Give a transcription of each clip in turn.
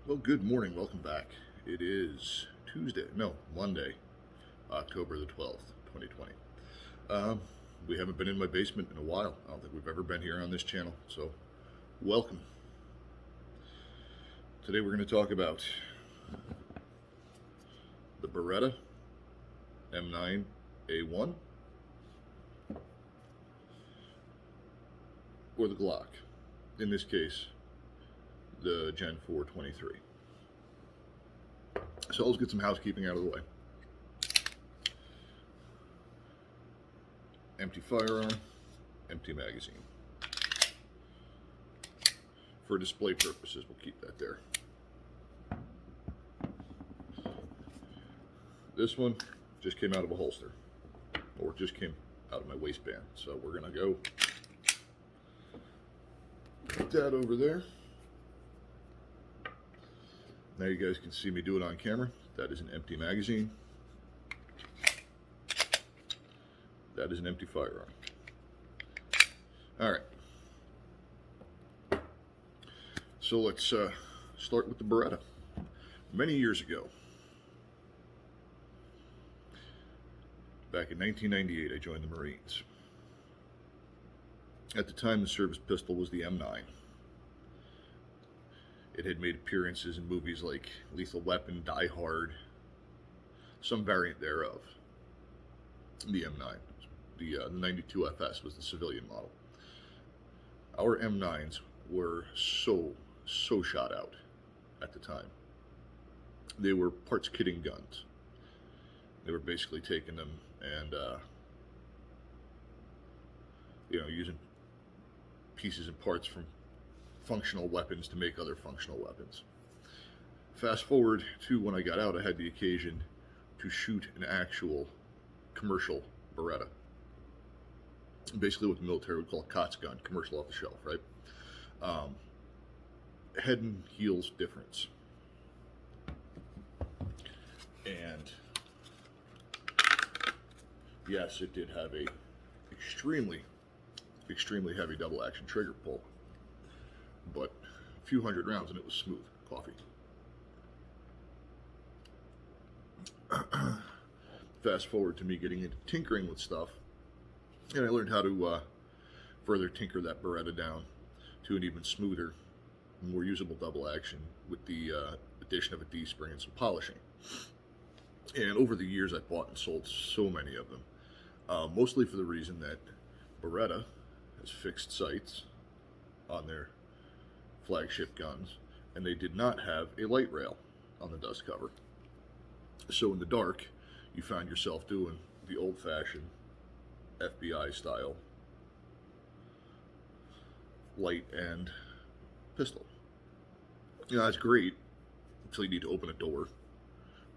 Well, good morning. Welcome back. It is Monday, October the 12th, 2020. Um, we haven't been in my basement in a while. I don't think we've ever been here on this channel, so welcome. Today we're going to talk about the Beretta M9A1 or the Glock. In this case, the Gen 423. So let's get some housekeeping out of the way. Empty firearm, empty magazine. For display purposes, we'll keep that there. This one just came out of a holster, or just came out of my waistband. So we're gonna go put that over there. Now you guys can see me do it on camera. That is an empty magazine. That is an empty firearm. All right. So let's start with the Beretta. Many years ago, back in 1998, I joined the Marines. At the time, the service pistol was the M9. It had made appearances in movies like Lethal Weapon, Die Hard, some variant thereof. The M9. The 92 FS was the civilian model. Our M9s were so shot out at the time. They were parts kitting guns. They were basically taking them and using pieces and parts from functional weapons to make other functional weapons. Fast forward to when I got out, I had the occasion to shoot an actual commercial Beretta. Basically what the military would call a COTS gun, commercial off the shelf, right? Head and heels difference. And yes, it did have a extremely heavy double action trigger pull, but a few hundred rounds and it was smooth coffee. Fast forward to me getting into tinkering with stuff, and I learned how to further tinker that Beretta down to an even smoother, more usable double action with the addition of a D-spring and some polishing. And over the years, I bought and sold so many of them, mostly for the reason that Beretta has fixed sights on their flagship guns, and they did not have a light rail on the dust cover. So in the dark, you found yourself doing the old-fashioned FBI style light and pistol. That's great until you need to open a door,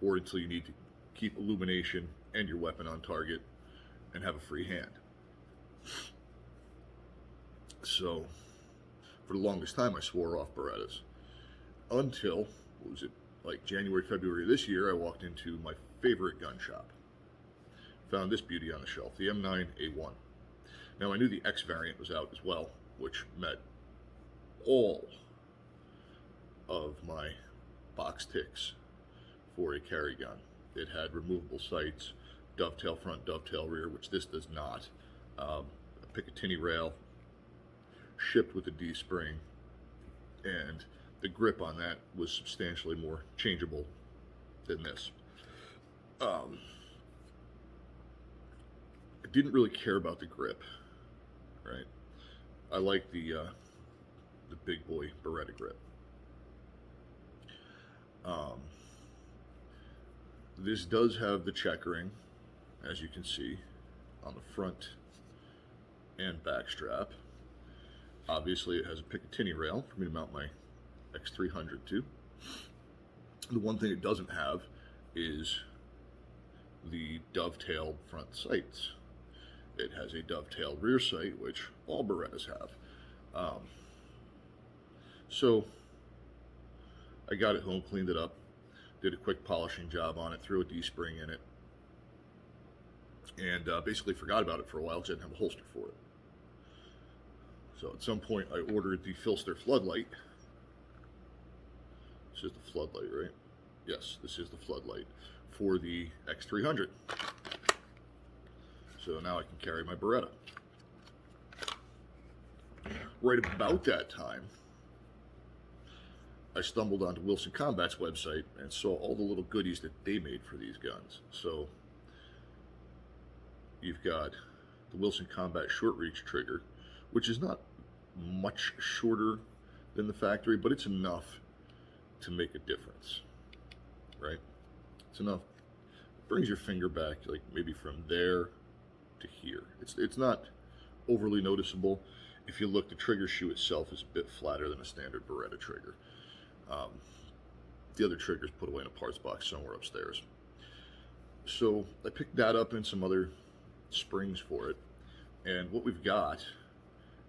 or until you need to keep illumination and your weapon on target and have a free hand. So for the longest time, I swore off Berettas until, like January, February of this year, I walked into my favorite gun shop. Found this beauty on the shelf, the M9A1. Now, I knew the X variant was out as well, which met all of my box ticks for a carry gun. It had removable sights, dovetail front, dovetail rear, which this does not. A Picatinny rail, shipped with a D-spring, and the grip on that was substantially more changeable than this. I didn't really care about the grip, right? I like the big boy Beretta grip. This does have the checkering, as you can see, on the front and back strap. Obviously, it has a Picatinny rail for me to mount my X300 to. The one thing it doesn't have is the dovetailed front sights. It has a dovetailed rear sight, which all Berettas have. So I got it home, cleaned it up, did a quick polishing job on it, threw a D-spring in it, and basically forgot about it for a while because I didn't have a holster for it. So at some point I ordered the Filster floodlight This is the floodlight, right? Yes, this is the floodlight for the X300. So now I can carry my Beretta. Right about that time, I stumbled onto Wilson Combat's website and saw all the little goodies that they made for these guns. So you've got the Wilson Combat short reach trigger, which is not much shorter than the factory, but it's enough to make a difference, right? It's enough. It brings your finger back, like maybe from there to here. It's not overly noticeable. If you look, the trigger shoe itself is a bit flatter than a standard Beretta trigger. The other trigger's put away in a parts box somewhere upstairs. So I picked that up and some other springs for it, and what we've got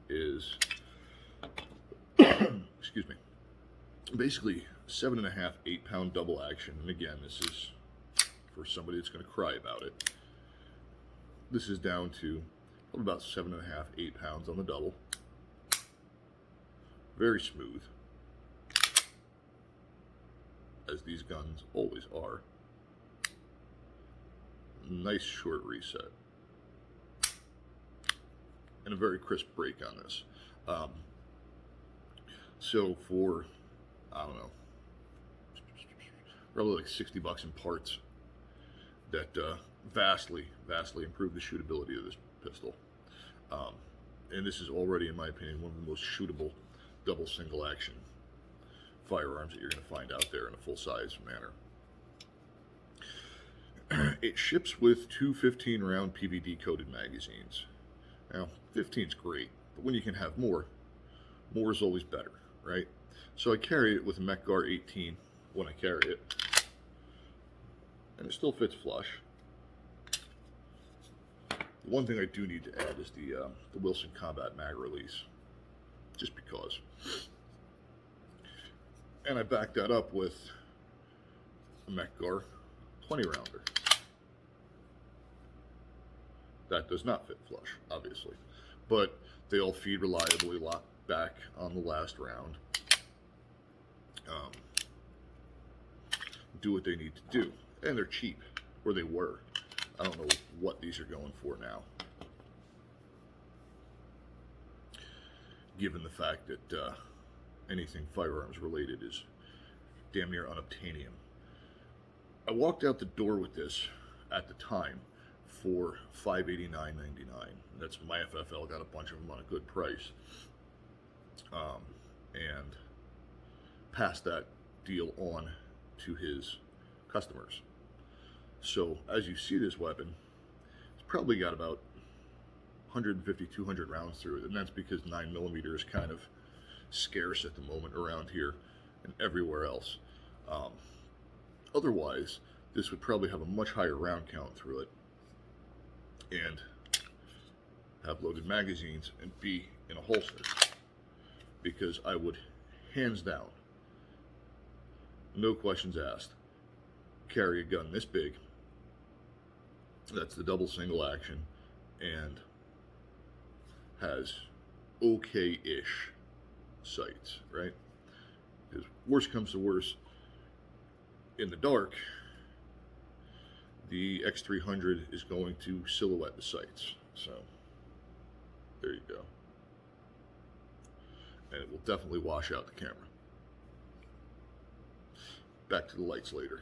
is excuse me, basically 7.5, 8-pound double action. And again, this is for somebody that's going to cry about it. This is down to about 7.5, 8 pounds on the double. Very smooth, as these guns always are. Nice short reset. And a very crisp break on this. So for, I don't know, probably like 60 bucks in parts, that vastly improved the shootability of this pistol. And this is already, in my opinion, one of the most shootable double single action firearms that you're going to find out there in a full-size manner. It ships with two 15-round PVD coated magazines. Now, 15's great, but when you can have more is always better, right? So I carry it with a Mech-Gar 18 when I carry it, and it still fits flush. The one thing I do need to add is the Wilson Combat mag release, just because. And I back that up with a Mech-Gar 20-rounder. That does not fit flush, obviously, but they all feed reliably, lock back on the last round, do what they need to do, and they're cheap, or they were. I don't know what these are going for now, given the fact that anything firearms related is damn near unobtainium. I walked out the door with this at the time for $589.99. That's my FFL, got a bunch of them on a good price, and passed that deal on to his customers. So as you see this weapon, it's probably got about 150, 200 rounds through it, and that's because 9mm is kind of scarce at the moment around here and everywhere else. Otherwise, this would probably have a much higher round count through it and have loaded magazines and be in a holster, because I would, hands down, no questions asked, carry a gun this big. That's the double single action and has okay-ish sights, right? Because worst comes to worst, in the dark, the X300 is going to silhouette the sights. So there you go. And it will definitely wash out the camera. Back to the lights later.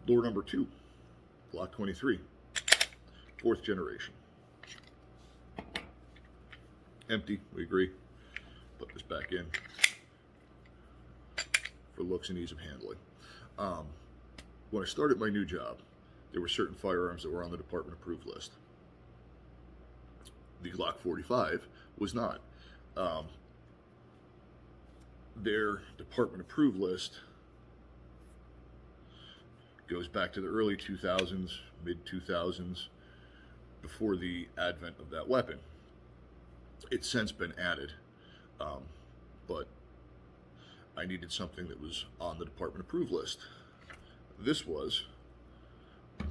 Lure number 2, Glock 23, 4th generation. Empty, we agree. Put this back in for looks and ease of handling. When I started my new job, there were certain firearms that were on the department approved list. The Glock 45 was not. Their department approved list goes back to the early 2000s, mid 2000s, before the advent of that weapon. It's since been added, but I needed something that was on the department approved list. This was,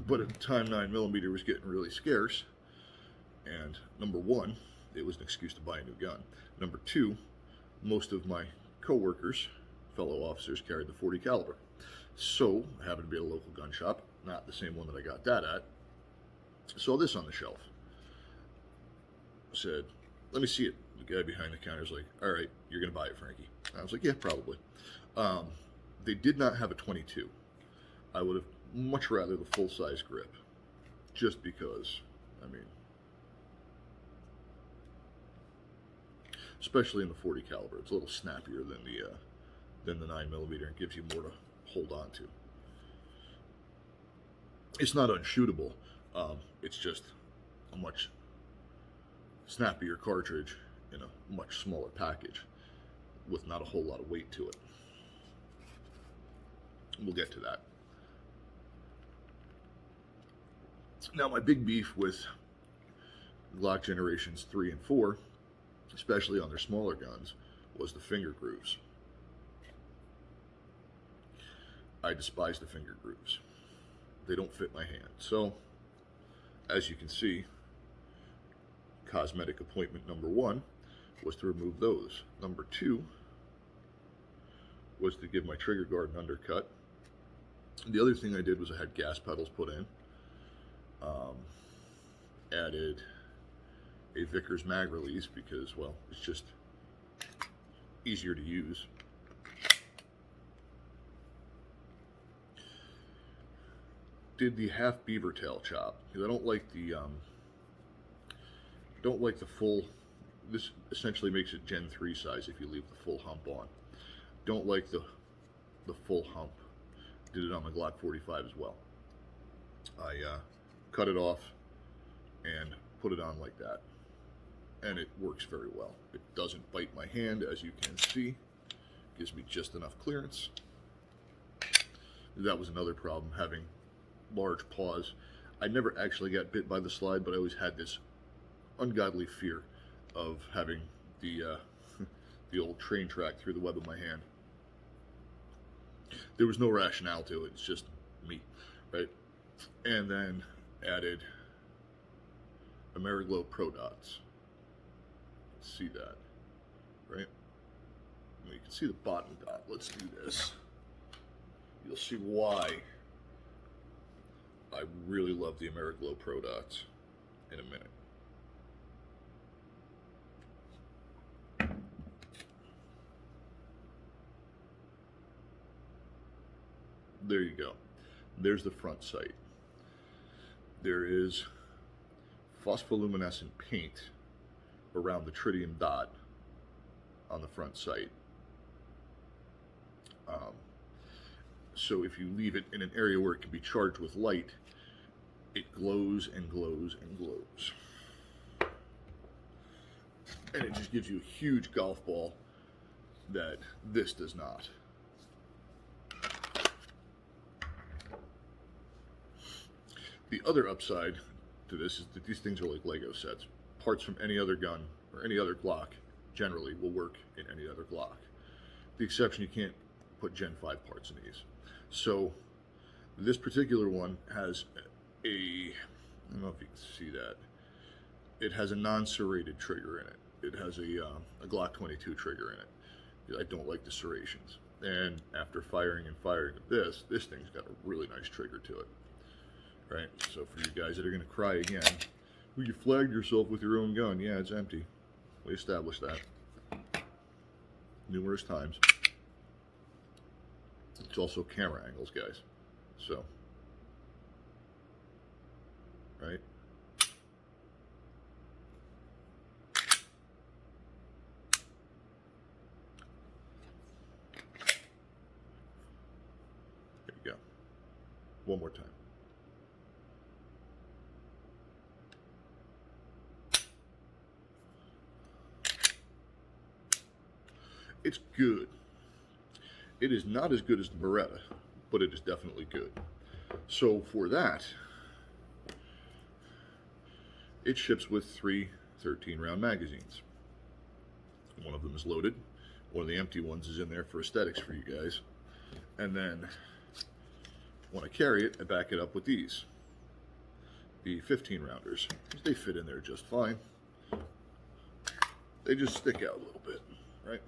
but at the time 9mm was getting really scarce, and number one, it was an excuse to buy a new gun. Number two, most of my co-workers, fellow officers, carried the .40 caliber. So, I happened to be at a local gun shop, not the same one that I got that at. Saw this on the shelf. Said, let me see it. The guy behind the counter was like, all right, you're going to buy it, Frankie. I was like, yeah, probably. They did not have a 22. I would have much rather the full-size grip, just because, I mean, especially in the .40 caliber, it's a little snappier than the 9mm and gives you more to hold on to. It's not unshootable. It's just a much snappier cartridge in a much smaller package with not a whole lot of weight to it. We'll get to that. Now, my big beef with Glock generations 3 and 4, especially on their smaller guns, was the finger grooves. I despise the finger grooves. They don't fit my hand. So, as you can see, cosmetic appointment number 1 was to remove those. Number 2 was to give my trigger guard an undercut. The other thing I did was I had gas pedals put in. Added a Vickers mag release because, well, it's just easier to use. Did the half beaver tail chop because I don't like the full. This essentially makes it Gen 3 size if you leave the full hump on. Don't like the full hump. Did it on my Glock 45 as well. I cut it off and put it on like that, and it works very well. It doesn't bite my hand, as you can see. Gives me just enough clearance. That was another problem, having large paws. I never actually got bit by the slide, but I always had this ungodly fear of having the old train track through the web of my hand. There was no rationale to it. It's just me, right? And then added Ameriglow Pro Dots. See that, right? Well, you can see the bottom dot. Let's do this. You'll see why I really love the Ameriglow Pro Dots in a minute. There you go. There's the front sight. There is phospoluminescent paint around the tritium dot on the front sight. So if you leave it in an area where it can be charged with light, it glows and glows and glows. And it just gives you a huge golf ball that this does not. The other upside to this is that these things are like Lego sets. Parts from any other gun or any other Glock generally will work in any other Glock. The exception, you can't put Gen 5 parts in these. So this particular one has a, I don't know if you can see that, it has a non-serrated trigger in it. It has a Glock 22 trigger in it. I don't like the serrations. And after firing and firing of this thing's got a really nice trigger to it. Right? So for you guys that are going to cry again, well, you flagged yourself with your own gun. Yeah, it's empty. We established that numerous times. It's also camera angles, guys. So, right? There you go. One more time. It's good. It is not as good as the Beretta, but it is definitely good. So for that, it ships with 3 13-round magazines. One of them is loaded. One of the empty ones is in there for aesthetics for you guys. And then when I carry it, I back it up with these, the 15-rounders. They fit in there just fine. they just stick out a little bit, right?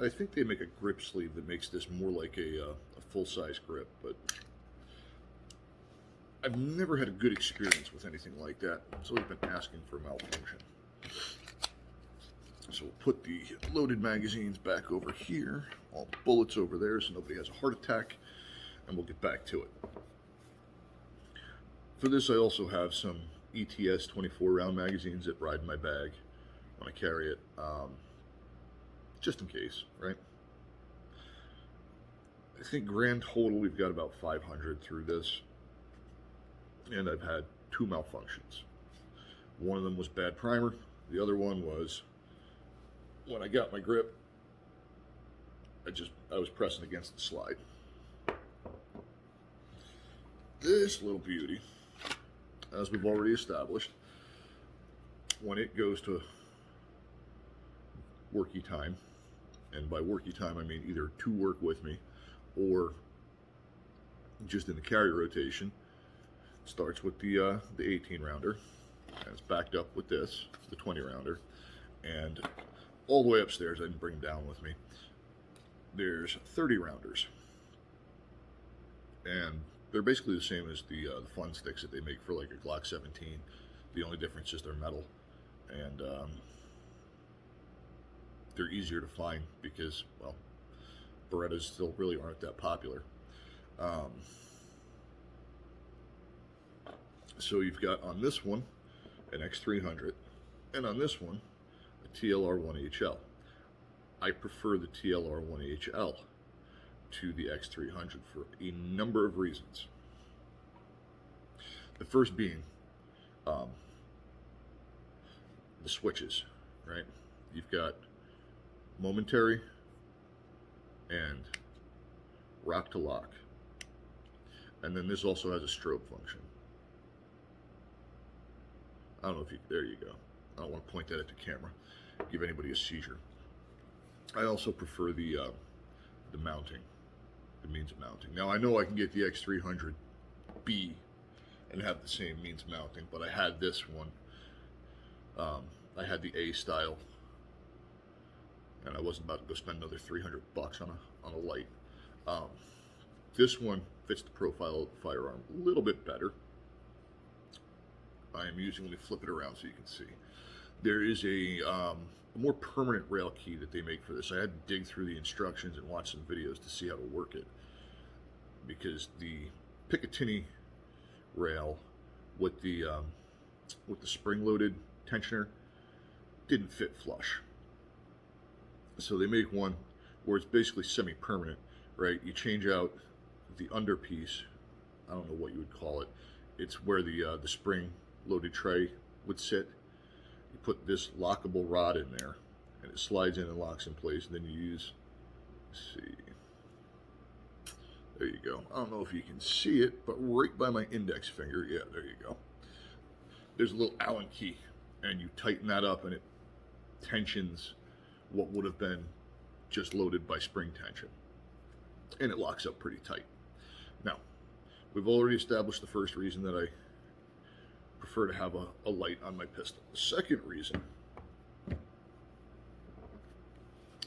I think they make a grip sleeve that makes this more like a full-size grip, but I've never had a good experience with anything like that. It's always been asking for malfunction. So we'll put the loaded magazines back over here, all the bullets over there so nobody has a heart attack, and we'll get back to it. For this, I also have some ETS 24 round magazines that ride in my bag when I carry it, just in case, right? I think grand total we've got about 500 through this, and I've had 2 malfunctions. One of them was bad primer, the other one was when I got my grip, I was pressing against the slide. This little beauty, as we've already established, when it goes to worky time, and by worky time I mean either to work with me or just in the carry rotation, starts with the 18 rounder, and it's backed up with this, the 20 rounder, and all the way upstairs, I didn't bring them down with me, there's 30 rounders, and they're basically the same as the fun sticks that they make for like a Glock 17. The only difference is they're metal, and they're easier to find because, well, Berettas still really aren't that popular. So you've got on this one an X300, and on this one a TLR1HL. I prefer the TLR1HL to the X300 for a number of reasons. The first being the switches, right? You've got momentary and rock to lock, and then this also has a strobe function. I don't know if you, there you go. I don't want to point that at the camera, give anybody a seizure. I also prefer the mounting, the means of mounting. Now I know I can get the X300B and have the same means of mounting, but I had this one. I had the A style, and I wasn't about to go spend another $300 on a light. This one fits the profile of the firearm a little bit better. I am using, let me flip it around so you can see. There is a more permanent rail key that they make for this. I had to dig through the instructions and watch some videos to see how to work it, because the Picatinny rail with the spring-loaded tensioner didn't fit flush. So they make one where it's basically semi-permanent, right? You change out the underpiece. I don't know what you would call it. It's where the spring-loaded tray would sit. You put this lockable rod in there, and it slides in and locks in place. And then you use, let's see, there you go. I don't know if you can see it, but right by my index finger, yeah, there you go. There's a little Allen key, and you tighten that up, and it tensions what would have been just loaded by spring tension, and it locks up pretty tight. Now, we've already established the first reason that I prefer to have a light on my pistol. The second reason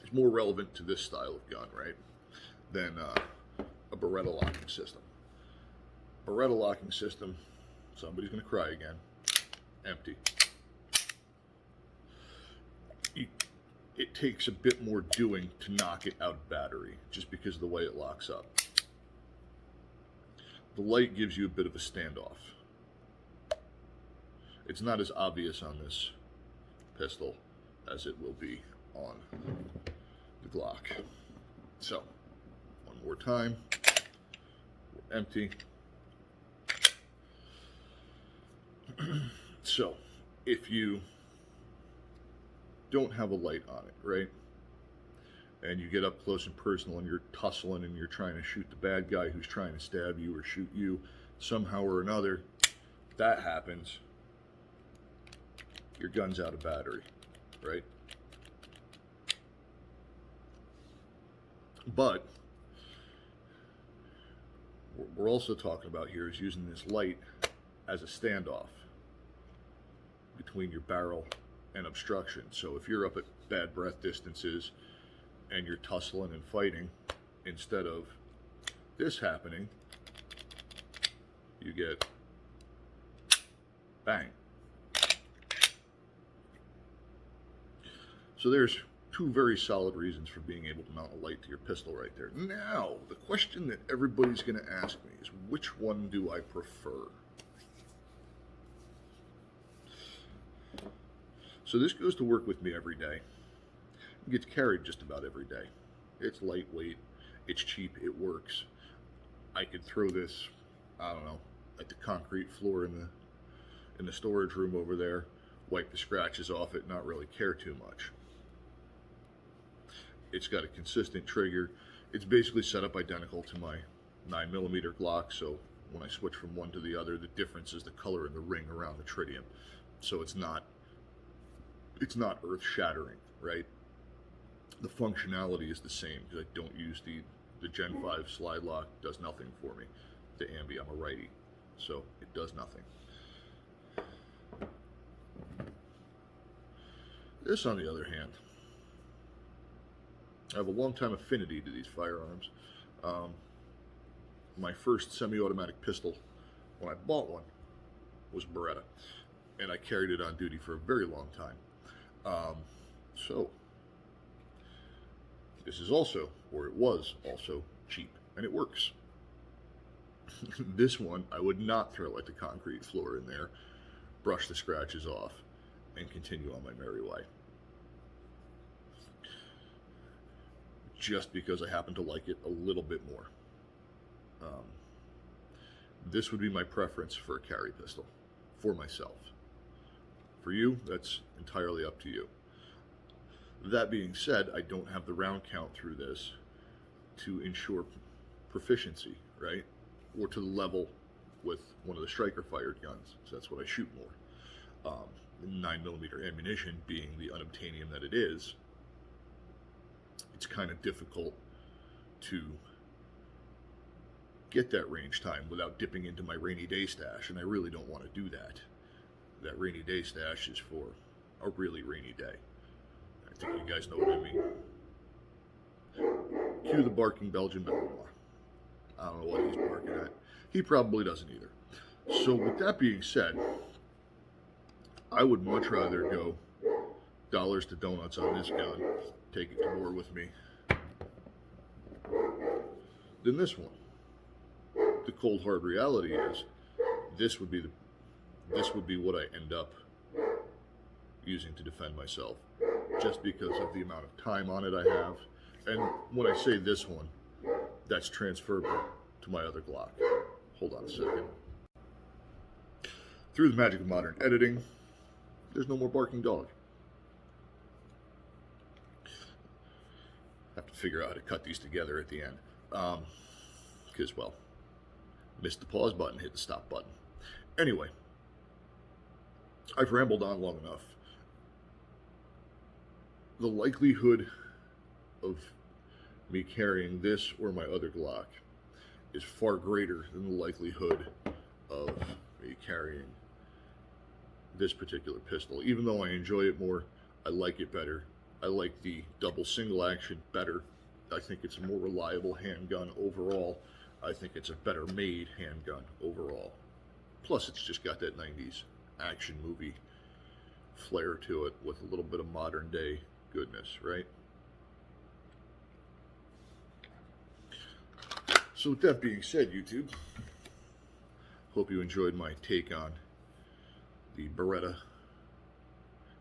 is more relevant to this style of gun, right, than a Beretta locking system. Beretta locking system, somebody's going to cry again, empty. It takes a bit more doing to knock it out of battery, just because of the way it locks up. The light gives you a bit of a standoff. It's not as obvious on this pistol as it will be on the Glock. So, one more time, we're empty. So, if you don't have a light on it, right, and you get up close and personal and you're tussling and you're trying to shoot the bad guy who's trying to stab you or shoot you somehow or another, that happens, your gun's out of battery, right? But What we're also talking about here is using this light as a standoff between your barrel and obstruction. So if you're up at bad breath distances and you're tussling and fighting, instead of this happening, you get bang. So there's two very solid reasons for being able to mount a light to your pistol right there. Now, the question that everybody's going to ask me is, which one do I prefer? So this goes to work with me every day. It gets carried just about every day. It's lightweight, it's cheap, it works. I could throw this, I don't know, at the concrete floor in the storage room over there, wipe the scratches off it, not really care too much. It's got a consistent trigger. It's basically set up identical to my 9mm Glock, so when I switch from one to the other, the difference is the color in the ring around the tritium. So it's not earth-shattering, right? The functionality is the same, because I don't use the Gen 5 slide lock. Does nothing for me. The ambi, I'm a righty, so it does nothing. This, on the other hand, I have a long-time affinity to these firearms. My first semi-automatic pistol, when I bought one, was Beretta, and I carried it on duty for a very long time. So this is also, or it was also, cheap, and it works. This one, I would not throw at the concrete floor in there, brush the scratches off, and continue on my merry way. Just because I happen to like it a little bit more. This would be my preference for a carry pistol, for myself. For you, that's entirely up to you. That being said, I don't have the round count through this to ensure proficiency, right? Or to the level with one of the striker fired guns, so that's what I shoot more. 9mm ammunition being the unobtainium that it is, it's kind of difficult to get that range time without dipping into my rainy day stash, and I really don't want to do that. That rainy day stash is for a really rainy day. I think you guys know what I mean. Cue the barking Belgian Malinois. I don't know what he's barking at. He probably doesn't either. So with that being said, I would much rather go dollars to donuts on this gun, take it to war with me, than this one. The cold hard reality is, this would be what I end up using to defend myself, just because of the amount of time on it I have. And when I say this one, that's transferable to my other Glock. Hold on a second. Through the magic of modern editing, there's no more barking dog. Have to figure out how to cut these together at the end. Because, well, missed the pause button, hit the stop button. Anyway, I've rambled on long enough. The likelihood of me carrying this or my other Glock is far greater than the likelihood of me carrying this particular pistol. Even though I enjoy it more, I like it better. I like the double single action better. I think it's a more reliable handgun overall. I think it's a better made handgun overall. Plus, it's just got that 90s action movie flair to it with a little bit of modern day goodness, right? So with that being said, YouTube, hope you enjoyed my take on the Beretta.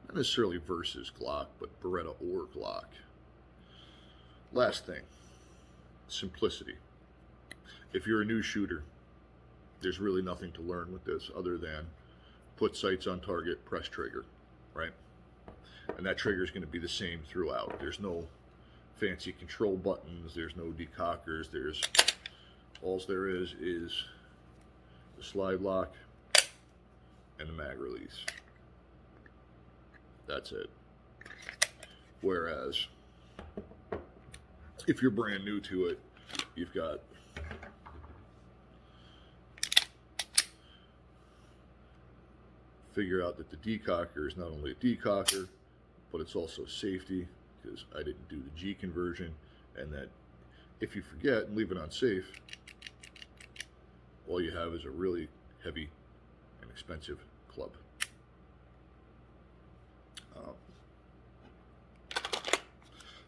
Not necessarily versus Glock, but Beretta or Glock. Last thing, simplicity. If you're a new shooter, there's really nothing to learn with this other than put sights on target, press trigger, right? And that trigger is going to be the same throughout. There's no fancy control buttons, there's no decockers, all there is the slide lock and the mag release. That's it. Whereas, if you're brand new to it, you've got figure out that the decocker is not only a decocker, but it's also safety, because I didn't do the G conversion, and that if you forget and leave it on safe, all you have is a really heavy and expensive club.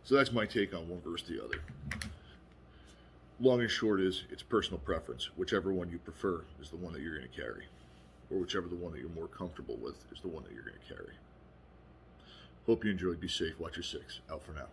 So that's my take on one versus the other. Long and short is, it's personal preference. Whichever one you prefer is the one that you're going to carry, or whichever the one that you're more comfortable with is the one that you're going to carry. Hope you enjoyed. Be safe. Watch your six. Out for now.